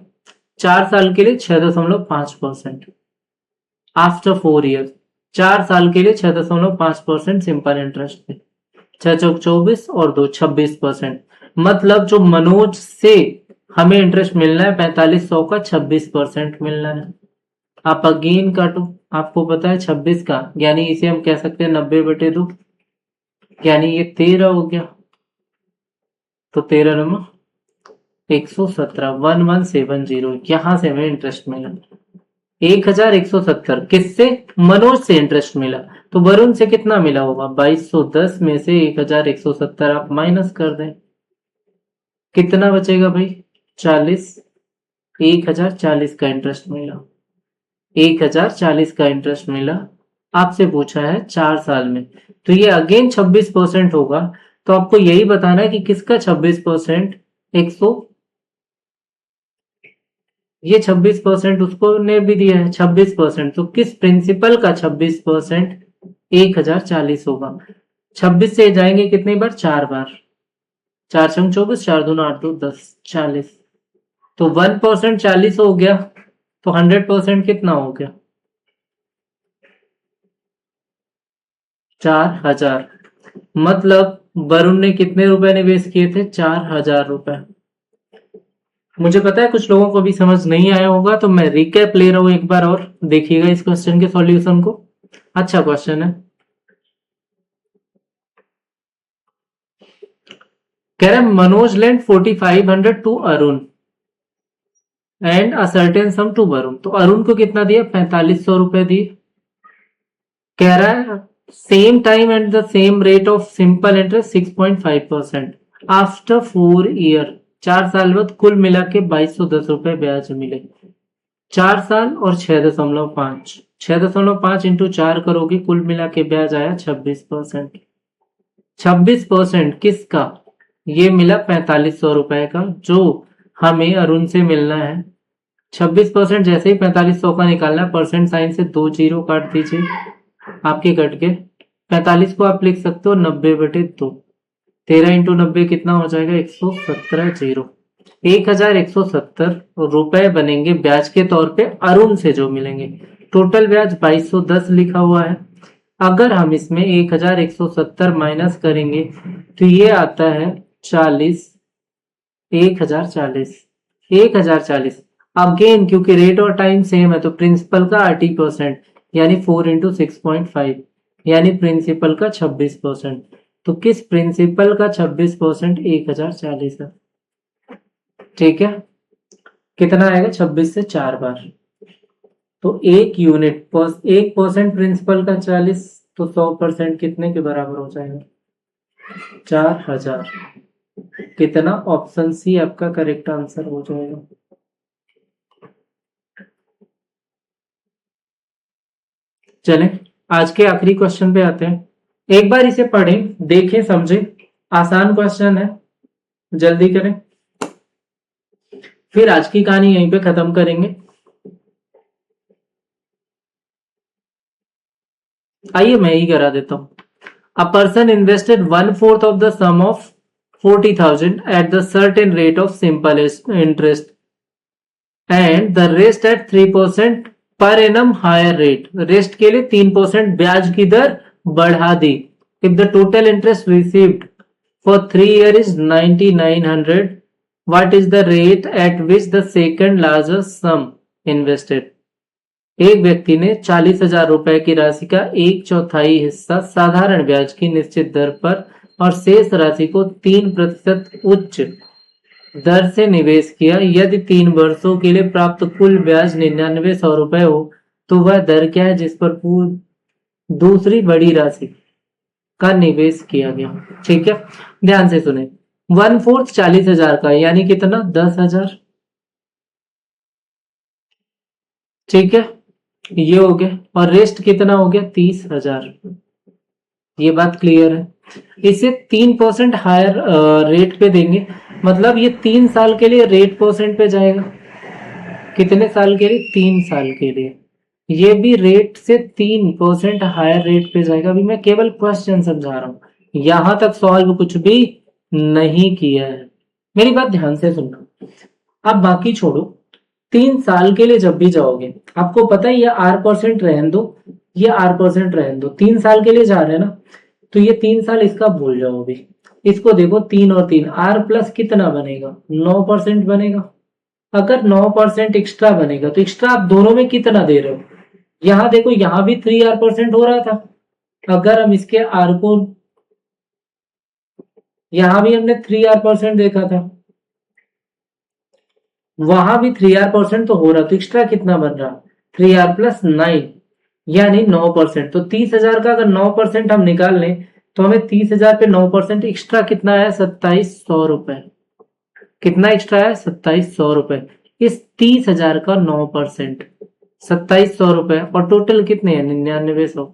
4 साल के लिए 6.5%। आफ्टर 4 ईयर 4 साल के लिए 6.5% सिंपल इंटरेस्ट पे, 6 चौक 24 और 2 26%। मतलब जो मनोज से हमें इंटरेस्ट मिलना है 4500 का 26% मिलना है। आप अगेन काटो, आपको पता है 26 का, यानी इसे हम कह सकते हैं 90/2, यानी ये 13 हो गया, तो 13 नंबर 117 1170, यहां से हमें इंटरेस्ट मिला 1170। किससे, मनोज से इंटरेस्ट मिला। तो वरुण से कितना मिला होगा, 2210 में से 1170 आप माइनस कर दें, कितना बचेगा भाई 40। 1040 का इंटरेस्ट मिला, 1040 का इंटरेस्ट मिला। आपसे पूछा है 4 साल में, तो ये अगेन 26% होगा। तो आपको यही बताना है कि किसका 26%, 100, ये 26% उसको ने भी दिया है 26%, तो किस प्रिंसिपल का 26% 1040 होगा। 26 से जाएंगे कितनी बार, 4 बार, 4 छंग 24, 4 दूना 8 2 10 40, तो 1% 40 हो गया, तो 100% कितना हो गया 4000। मतलब वरुण ने कितने रुपए निवेश किए थे, 4000 रुपए। मुझे पता है कुछ लोगों को भी समझ नहीं आया होगा, तो मैं रिकैप ले रहा हूं एक बार और देखिएगा इस क्वेश्चन के सॉल्यूशन को। अच्छा क्वेश्चन है, कह रहे Manoj lent 4500 to Arun and a certain sum to Varun. तो अरुण को कितना दिया, 4500 रुपए दिए। कह रहा है same time and the same rate of simple interest 6.5%। After 4 year 4 साल बाद कुल मिला के 2210 रुपए ब्याज मिले। 4 साल और 6.5, 6.5 इंटू 4 करोगे, कुल मिला के ब्याज आया 26%। 26% किसका, ये मिला 4500 रुपए का, जो हमें अरुण से मिलना है। 26% जैसे ही 4500 का निकालना है, परसेंट साइन से 2 जीरो काट दीजिए, आपके कट के 45 को आप लिख सकते हो 90/2। 13 इंटू 90 कितना हो जाएगा, 117 जीरो, 1170 रुपए बनेंगे ब्याज के तौर पे अरुण से जो मिलेंगे। टोटल ब्याज 2210 लिखा हुआ है। अगर हम इसमें 1170 माइनस करेंगे तो ये आता है 40, 1040, 1040। अगेन क्योंकि रेट और टाइम सेम है, तो प्रिंसिपल का 80%, यानी 4 इंटू 6.5, यानी प्रिंसिपल का 26%। तो किस प्रिंसिपल का 26% 1040 है, ठीक है। कितना आएगा, 26 से 4 बार, तो 1% प्रिंसिपल का 40, तो 100% कितने के बराबर हो जाएगा? 4000। कितना? ऑप्शन सी आपका करेक्ट आंसर हो जाएगा। चलें आज के आखिरी क्वेश्चन पे आते हैं। एक बार इसे पढ़ें, देखें, समझें। आसान क्वेश्चन है, जल्दी करें, फिर आज की कहानी यहीं पे खत्म करेंगे। आइए मैं ही करा देता हूं। A person invested 1/4 of the sum of 40,000 at the certain rate of simple interest and the rest at 3% per annum higher rate. Rest के लिए 3% ब्याज की दर बढ़ा दी. If the total interest received for 3 years is 9,900, what is the rate at which the second largest sum invested? एक व्यक्ति ने 40,000 रुपए की राशि का 1/4 हिस्सा साधारण ब्याज की निश्चित दर पर और शेष राशि को 3% उच्च दर से निवेश किया। यदि 3 वर्षों के लिए प्राप्त कुल ब्याज 9900 रुपए हो तो वह दर क्या है जिस पर दूसरी बड़ी राशि का निवेश किया गया? ठीक है, ध्यान से सुने। 1/4 40,000 का यानी कितना? 10,000। ठीक है, ये हो गया। और रेस्ट कितना हो गया? 30,000। ये बात क्लियर है। इसे 3% हायर रेट पे देंगे, मतलब ये 3 साल के लिए रेट परसेंट पे जाएगा। कितने साल के लिए? 3 साल के लिए। ये भी रेट से 3% हायर रेट पे जाएगा। अभी मैं केवल क्वेश्चन समझा रहा हूं, यहां तक सॉल्व कुछ भी नहीं किया है। मेरी बात ध्यान से सुनना। अब बाकी छोड़ो, 3 साल के लिए जब भी जाओगे, आपको पता है ये R% रहने दो, ये R% रहने दो। 3 साल के लिए जा रहे हैं ना, तो ये 3 साल इसका भूल जाओ। अभी इसको देखो, 3 और 3 R प्लस कितना बनेगा? 9% बनेगा। अगर 9% एक्स्ट्रा बनेगा तो एक्स्ट्रा आप दोनों में कितना दे रहे हो? यहां देखो, यहां भी 3R% हो रहा था। अगर हम इसके R को, यहां भी हमने 3R% देखा था, वहां भी 3R% तो हो रहा, तो एक्स्ट्रा कितना बन रहा? 3R प्लस 9 यानी 9%। तो 30,000 का अगर 9% हम निकाल लें तो हमें 30,000 पे 9% एक्स्ट्रा कितना है? 2700 रुपए। कितना एक्स्ट्रा है? 2700 रुपए। इस 30,000 का 9% 2700 रुपए, और टोटल कितने हैं? 9900।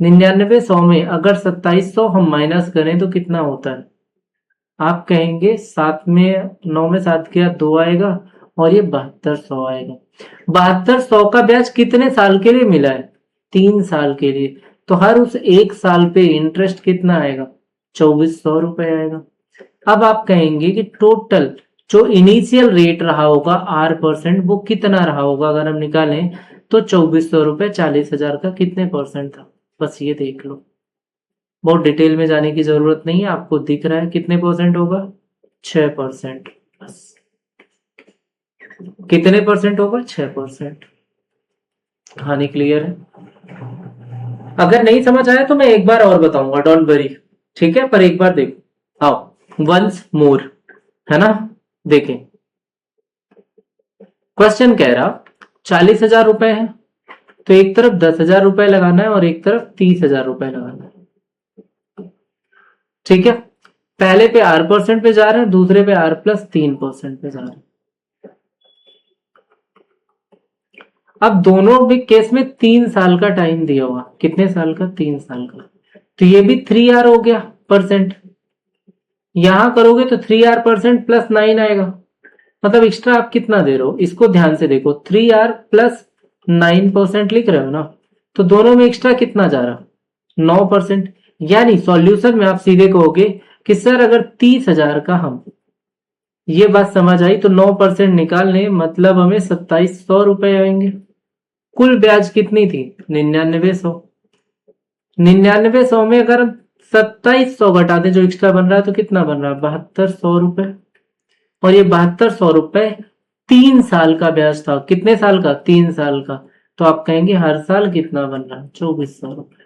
9900 में अगर 2700 हम माइनस करें तो कितना होता है? आप कहेंगे 7 में 9 में 7 किया 2 आएगा, और ये 7200 आएगा। 7200 का ब्याज कितने साल के लिए मिला है? 3 साल के लिए। तो हर उस 1 साल पे इंटरेस्ट कितना आएगा? 2400 रुपए आएगा। अब आप कहेंगे कि टोटल जो इनिशियल रेट रहा होगा R% वो कितना रहा होगा? अगर हम निकालें तो 2400 रुपए 40,000 का कितने परसेंट था? बस ये देख लो, बहुत डिटेल में जाने की जरूरत नहीं है। आपको दिख रहा है कितने परसेंट होगा? 6%। बस कितने परसेंट होगा? 6%। कहानी क्लियर है? अगर नहीं समझ आया तो मैं एक बार और बताऊंगा, डोंट वरी। ठीक है, पर एक बार देखो, आओ वंस मोर, है ना? देखें, क्वेश्चन कह रहा 40,000 रुपए है, तो एक तरफ 10,000 रुपए लगाना है और एक तरफ 30,000 रुपए लगाना है। ठीक है, पहले पे R% पे जा रहे हैं, दूसरे पे R प्लस 3% पे जा रहे हैं। अब दोनों भी केस में 3 साल का टाइम दिया हुआ। कितने साल का? 3 साल का। तो ये भी 3R हो गया परसेंट। यहां करोगे तो 3R% प्लस 9 आएगा, मतलब एक्स्ट्रा आप कितना दे रहे हो? इसको ध्यान से देखो, 3R प्लस 9% लिख रहे हो ना, तो दोनों में एक्स्ट्रा कितना जा रहा? 9%। यानी सॉल्यूशन में आप सीधे कहोगे कि सर अगर 30,000 का हम, ये बात समझ आई, तो 9% निकाल लें, मतलब हमें 2700 रुपए आएंगे। कुल ब्याज कितनी थी? 9900। 9900 में अगर हम 2700 घटा दें जो एक्स्ट्रा बन रहा है तो कितना बन रहा है? 7200 रुपए। और ये 7200 रुपए 3 साल का ब्याज था। कितने साल का? 3 साल का। तो आप कहेंगे हर साल कितना बन रहा है? 2400 रुपए।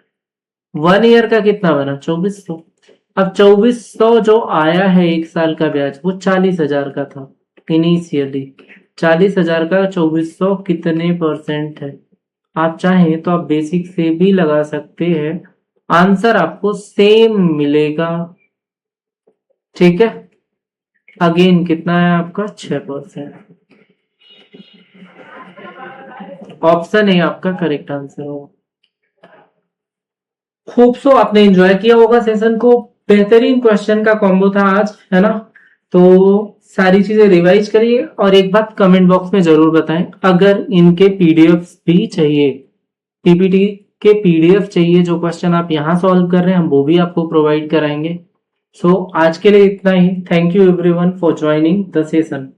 1 ईयर का कितना बना? 2400। अब 2400 जो आया है 1 साल का ब्याज, वो 40,000 का था इनिशियली। 40,000 का 2400 कितने परसेंट है? आप चाहें तो आप बेसिक से भी लगा सकते हैं, आंसर आपको सेम मिलेगा। ठीक है, अगेन कितना है आपका 6%। ऑप्शन ए आपका करेक्ट आंसर होगा। होप सो आपने एंजॉय किया होगा सेशन को। बेहतरीन क्वेश्चन का कॉम्बो था आज, है ना। तो सारी चीजें रिवाइज करिए और एक बात कमेंट बॉक्स में जरूर बताएं, अगर इनके पीडीएफ भी चाहिए, पीपीटी के पीडीएफ चाहिए, जो क्वेश्चन आप यहाँ सॉल्व कर रहे हैं हम वो भी आपको प्रोवाइड कराएंगे। सो आज के लिए इतना ही। Thank you everyone for joining the session.